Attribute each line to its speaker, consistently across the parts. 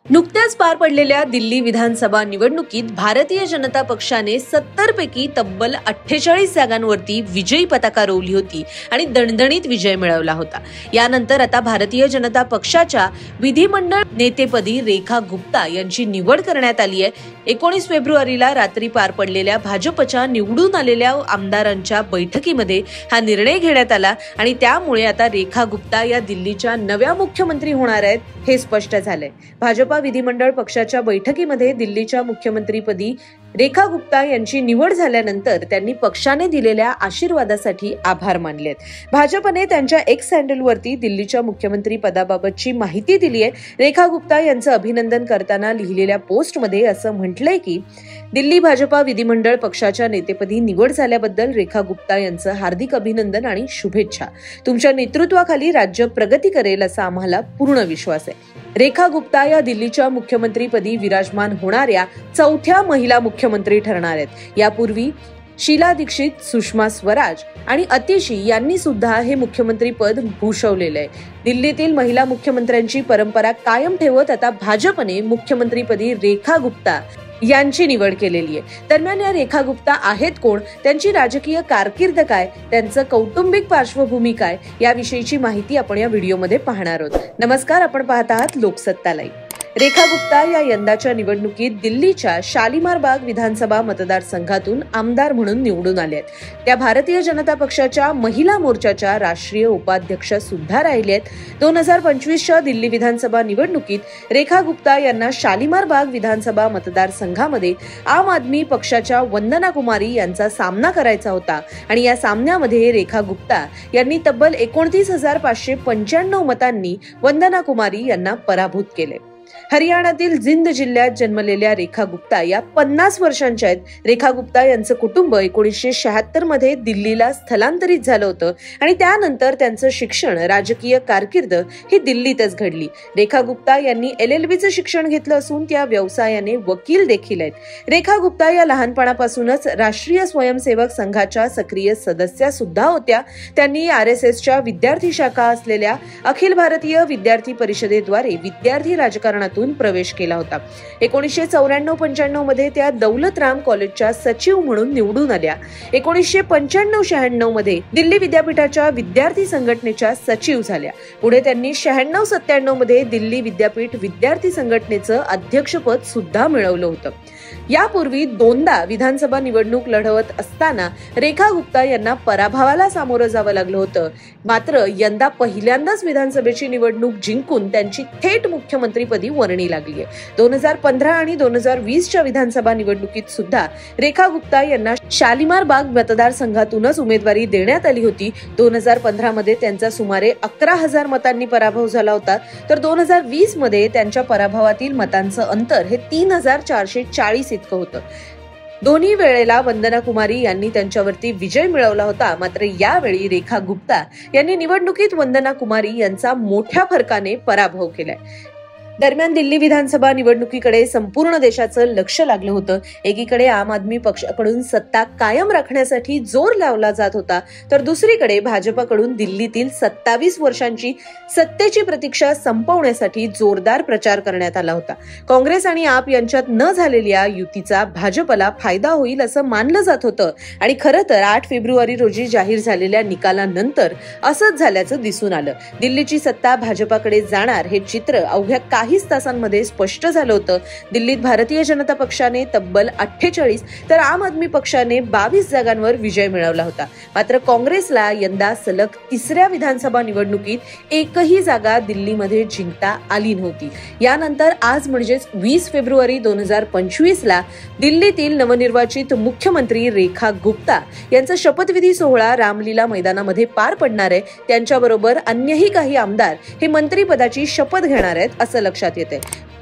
Speaker 1: नुकत्याच पार पडलेल्या दिल्ली विधानसभा निवडणुकीत भारतीय जनता पक्षाने 70 पैकी तब्बल 48 जागांवरती विजयी पताका रोवली होती आणि दणदणीत विजय मिळवला होता। यानंतर आता भारतीय जनता पक्षाच्या विधिमंडळ नेतेपदी रेखा गुप्ता यांची निवड करण्यात आली आहे। 19 फेब्रुवारीला रात्री पार पडलेल्या भाजपच्या निवडून आलेल्या आमदारांच्या बैठकीमध्ये हा निर्णय घेण्यात आला आणि त्यामुळे आता रेखा गुप्ता या दिल्लीच्या नव्या मुख्यमंत्री होणार आहेत हे स्पष्ट झालंय। भाजपा विधिमंडळ पक्षाच्या बैठकीमध्ये दिल्लीच्या मुख्यमंत्रीपदी रेखा गुप्ता यांची निवड झाल्यानंतर त्यांनी पक्षाने दिलेल्या आशीर्वादासाठी आभार मानलेत। भाजपने त्यांच्या एक्स हँडलवरती दिल्लीच्या मुख्यमंत्री पदाबाबतची माहिती दिली आहे। रेखा गुप्ता यांचं अभिनंदन करताना लिहिलेल्या पोस्टमध्ये असं म्हटलंय की दिल्ली भाजपा विधिमंडळ पक्षाच्या नेतेपदी निवड झाल्याबद्दल रेखा गुप्ता यांचं हार्दिक अभिनंदन आणि शुभेच्छा। तुमच्या नेतृत्वाखाली राज्य प्रगती करेल असा आम्हाला पूर्ण विश्वास आहे। रेखा गुप्ता या दिल्लीच्या मुख्यमंत्रीपदी विराजमान होणाऱ्या चौथ्या महिला मुख्यमंत्री ठरणार आहेत। यापूर्वी शीला दीक्षित, सुषमा स्वराज आणि अतिशी यांनी सुद्धा हे मुख्यमंत्री पद भूषवलेलं आहे। दिल्लीतील महिला मुख्यमंत्र्यांची परंपरा कायम ठेवत आता भाजपने मुख्यमंत्रीपदी रेखा गुप्ता यांची निवड केलेली आहे। दरम्यान या रेखा गुप्ता आहेत कोण, त्यांची राजकीय कारकीर्द काय, त्यांचं कौटुंबिक पार्श्वभूमी काय याविषयीची माहिती आपण या व्हिडिओमध्ये पाहणार आहोत। नमस्कार, आपण पाहत आहात लोकसत्ता लाईव्ह। रेखा गुप्ता या यंदाच्या निवडणुकीत दिल्लीच्या शालीमार बाग विधानसभा मतदारसंघातून आमदार म्हणून निवडून आले आहेत। त्या भारतीय जनता पक्षाच्या महिला मोर्चाच्या राष्ट्रीय उपाध्यक्ष सुद्धा राहिले आहेत। 2025च्या दिल्ली विधानसभा निवडणुकीत रेखा गुप्ता यांना शालीमार बाग विधानसभा मतदारसंघामध्ये आम आदमी पक्षाच्या वंदना कुमारी यांचा सामना करायचा होता आणि या सामन्यामध्ये रेखा गुप्ता यांनी तब्बल 29,595 मतांनी वंदना कुमारी यांना पराभूत केले। हरियाणातील जिंद जिल्ह्यात जन्मलेल्या रेखा गुप्ता या 50 वर्षांच्या आहेत। रेखा गुप्ता यांचं कुटुंब 1976 मध्ये दिल्लीला स्थलांतरित झालं होतं आणि त्यानंतर त्यांचं शिक्षण, राजकीय कारकीर्द ही दिल्लीतच घडली। रेखा गुप्ता यांनी LLB शिक्षण घेतलं असून त्या व्यवसायाने वकील देखील आहेत। रेखा गुप्ता या लहानपणापासूनच राष्ट्रीय स्वयंसेवक संघाच्या सक्रिय सदस्या सुद्धा होत्या। त्यांनी RSSच्या विद्यार्थी शाखा असलेल्या अखिल भारतीय विद्यार्थी परिषदेद्वारे विद्यार्थी राजकारणातून प्रवेश केला होता। 1994-95 मध्ये त्या दौलतराम कॉलेजच्या सचिव म्हणून निवडून आल्या। 1995-96 मध्ये दिल्ली विद्यापीठाच्या विद्यार्थी संघटनेच्या सचिव झाल्या। पुढे त्यांनी 96-97 मध्ये दिल्ली विद्यापीठ विद्यार्थी संघटनेचं अध्यक्षपद सुद्धा मिळवलं होतं। यापूर्वी दोनदा विधानसभा निवडणूक लढवत असताना रेखा गुप्ता यांना पराभवाला सामोरं जावं लागलं होतं। मात्र यंदा पहिल्यांदाच विधानसभेची निवडणूक जिंकून त्यांची थेट मुख्यमंत्रीपदी वर्णी लागली आहे। 2015 आणि 2020च्या विधानसभा निवडणुकीत सुद्धा रेखा गुप्ता यांना शालीमार बाग मतदारसंघातूनच उमेदवारी देण्यात आली होती। 2015 मध्ये त्यांचा सुमारे 11,000 मतांनी पराभव झाला होता, तर 2020 मध्ये त्यांच्या पराभवातील मतांचं अंतर हे 3,440 इतकं होतं। दोन्ही वेळेला वंदना कुमारी यांनी त्यांच्यावरती विजय मिळवला होता। मात्र यावेळी रेखा गुप्ता यांनी निवडणुकीत वंदना कुमारी यांचा मोठ्या फरकाने पराभव केलाय। दरम्यान दिल्ली विधानसभा निवडणुकीकडे संपूर्ण देशाचं लक्ष लागलं होतं। एकीकडे आम आदमी पक्षाकडून सत्ता कायम राखण्यासाठी जोर लावला जात होता, तर दुसरीकडे भाजपकडून दिल्लीतील 27 वर्षांची सत्तेची प्रतीक्षा संपवण्यासाठी जोरदार प्रचार करण्यात आला होता। काँग्रेस आणि आप यांच्यात न झालेल्या युतीचा भाजपला फायदा होईल असं मानलं जात होतं आणि खरं तर 8 फेब्रुवारी रोजी जाहीर झालेल्या निकालानंतर असंच झाल्याचं दिसून आलं। दिल्लीची सत्ता भाजपकडे जाणार हे चित्र अवघ्या काहीच तासांमध्ये स्पष्ट झालं होतं। दिल्लीत भारतीय जनता पक्षाने तब्बल 48 तर आम आदमी पक्षाने 22 जागांवर विजय मिळवला होता। मात्र काँग्रेसला यंदा सलग तिसऱ्या विधानसभा निवडणुकीत एकही जागा दिल्लीमध्ये जिंकता आली नव्हती। यानंतर आज म्हणजेच 20 फेब्रुवारी 2025ला दिल्लीतील नवनिर्वाचित मुख्यमंत्री रेखा गुप्ता यांचा शपथविधी सोहळा रामलीला मैदानामध्ये पार पडणार आहे। त्यांच्याबरोबर अन्यही काही आमदार हे मंत्रीपदाची शपथ घेणार आहेत असं लक्षात येते।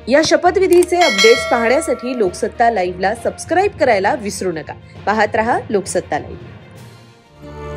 Speaker 1: या शपथविधीचे अपडेट्स पाहण्यासाठी लोकसत्ता लाईव्हला सबस्क्राईब करायला विसरू नका। पाहत रहा लोकसत्ता लाईव्ह।